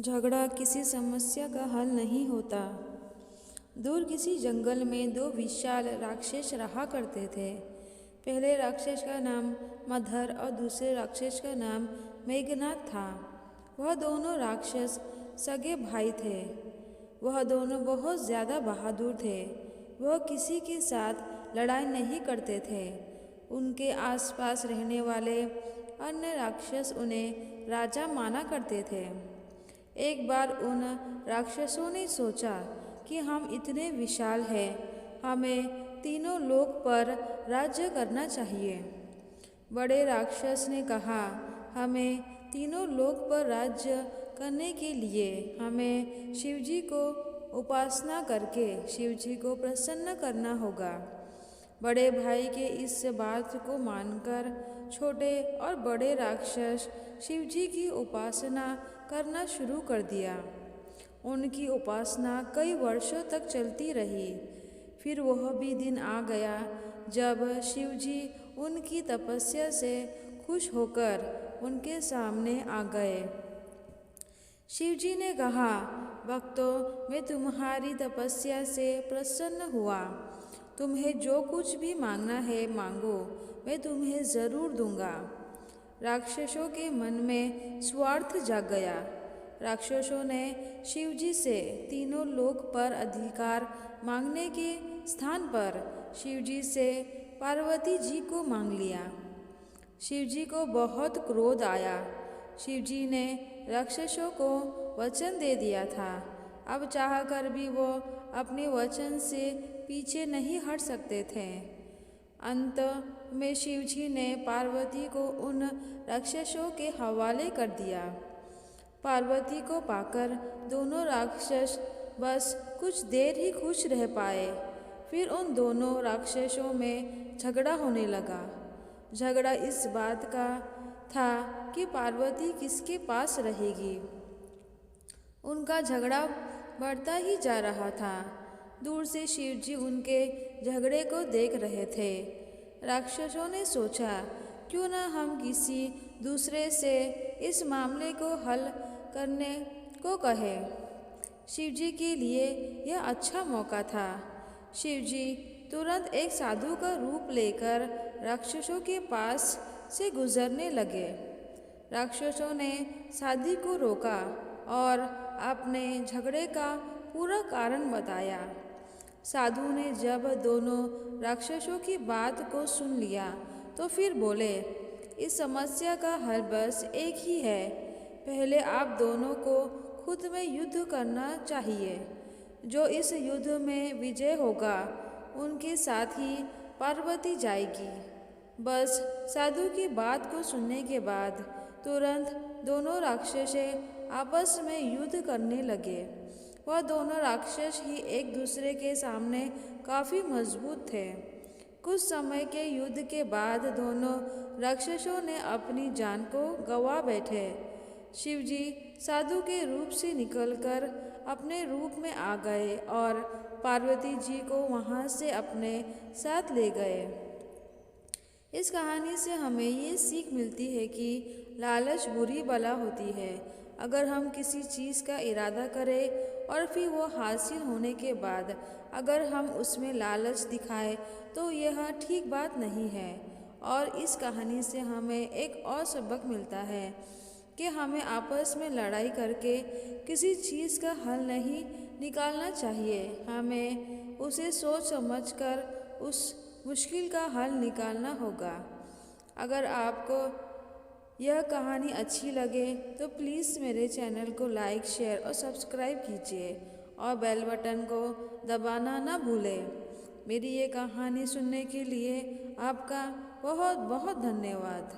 झगड़ा किसी समस्या का हल नहीं होता। दूर किसी जंगल में दो विशाल राक्षस रहा करते थे। पहले राक्षस का नाम मधर और दूसरे राक्षस का नाम मेघनाथ था। वह दोनों राक्षस सगे भाई थे। वह दोनों बहुत ज़्यादा बहादुर थे। वह किसी के साथ लड़ाई नहीं करते थे। उनके आसपास रहने वाले अन्य राक्षस उन्हें राजा माना करते थे। एक बार उन राक्षसों ने सोचा कि हम इतने विशाल हैं, हमें तीनों लोक पर राज्य करना चाहिए। बड़े राक्षस ने कहा, हमें तीनों लोक पर राज्य करने के लिए हमें शिवजी को उपासना करके शिवजी को प्रसन्न करना होगा। बड़े भाई के इस बात को मानकर छोटे और बड़े राक्षस शिवजी की उपासना करना शुरू कर दिया। उनकी उपासना कई वर्षों तक चलती रही। फिर वह भी दिन आ गया जब शिवजी उनकी तपस्या से खुश होकर उनके सामने आ गए। शिवजी ने कहा, भक्तों, मैं तुम्हारी तपस्या से प्रसन्न हुआ। तुम्हें जो कुछ भी मांगना है मांगो, मैं तुम्हें ज़रूर दूंगा। राक्षसों के मन में स्वार्थ जाग गया। राक्षसों ने शिवजी से तीनों लोक पर अधिकार मांगने के स्थान पर शिवजी से पार्वती जी को मांग लिया। शिवजी को बहुत क्रोध आया। शिवजी ने राक्षसों को वचन दे दिया था। अब चाहकर भी वो अपने वचन से पीछे नहीं हट सकते थे। अंत में शिवजी ने पार्वती को उन राक्षसों के हवाले कर दिया। पार्वती को पाकर दोनों राक्षस बस कुछ देर ही खुश रह पाए। फिर उन दोनों राक्षसों में झगड़ा होने लगा। झगड़ा इस बात का था कि पार्वती किसके पास रहेगी। उनका झगड़ा बढ़ता ही जा रहा था। दूर से शिवजी उनके झगड़े को देख रहे थे। राक्षसों ने सोचा, क्यों न हम किसी दूसरे से इस मामले को हल करने को कहें। शिवजी के लिए यह अच्छा मौका था। शिवजी तुरंत एक साधु का रूप लेकर राक्षसों के पास से गुजरने लगे। राक्षसों ने साधु को रोका और अपने झगड़े का पूरा कारण बताया। साधु ने जब दोनों राक्षसों की बात को सुन लिया तो फिर बोले, इस समस्या का हल बस एक ही है। पहले आप दोनों को खुद में युद्ध करना चाहिए। जो इस युद्ध में विजय होगा उनके साथ ही पार्वती जाएगी। बस साधु की बात को सुनने के बाद तुरंत दोनों राक्षस आपस में युद्ध करने लगे। वह दोनों राक्षस ही एक दूसरे के सामने काफ़ी मजबूत थे। कुछ समय के युद्ध के बाद दोनों राक्षसों ने अपनी जान को गंवा बैठे। शिवजी साधु के रूप से निकलकर अपने रूप में आ गए और पार्वती जी को वहाँ से अपने साथ ले गए। इस कहानी से हमें ये सीख मिलती है कि लालच बुरी बला होती है। अगर हम किसी चीज़ का इरादा करें और फिर वो हासिल होने के बाद अगर हम उसमें लालच दिखाएं तो यह ठीक बात नहीं है। और इस कहानी से हमें एक और सबक मिलता है कि हमें आपस में लड़ाई करके किसी चीज़ का हल नहीं निकालना चाहिए। हमें उसे सोच समझकर उस मुश्किल का हल निकालना होगा। अगर आपको यह कहानी अच्छी लगे तो प्लीज़ मेरे चैनल को लाइक, शेयर और सब्सक्राइब कीजिए और बेल बटन को दबाना ना भूलें। मेरी ये कहानी सुनने के लिए आपका बहुत बहुत धन्यवाद।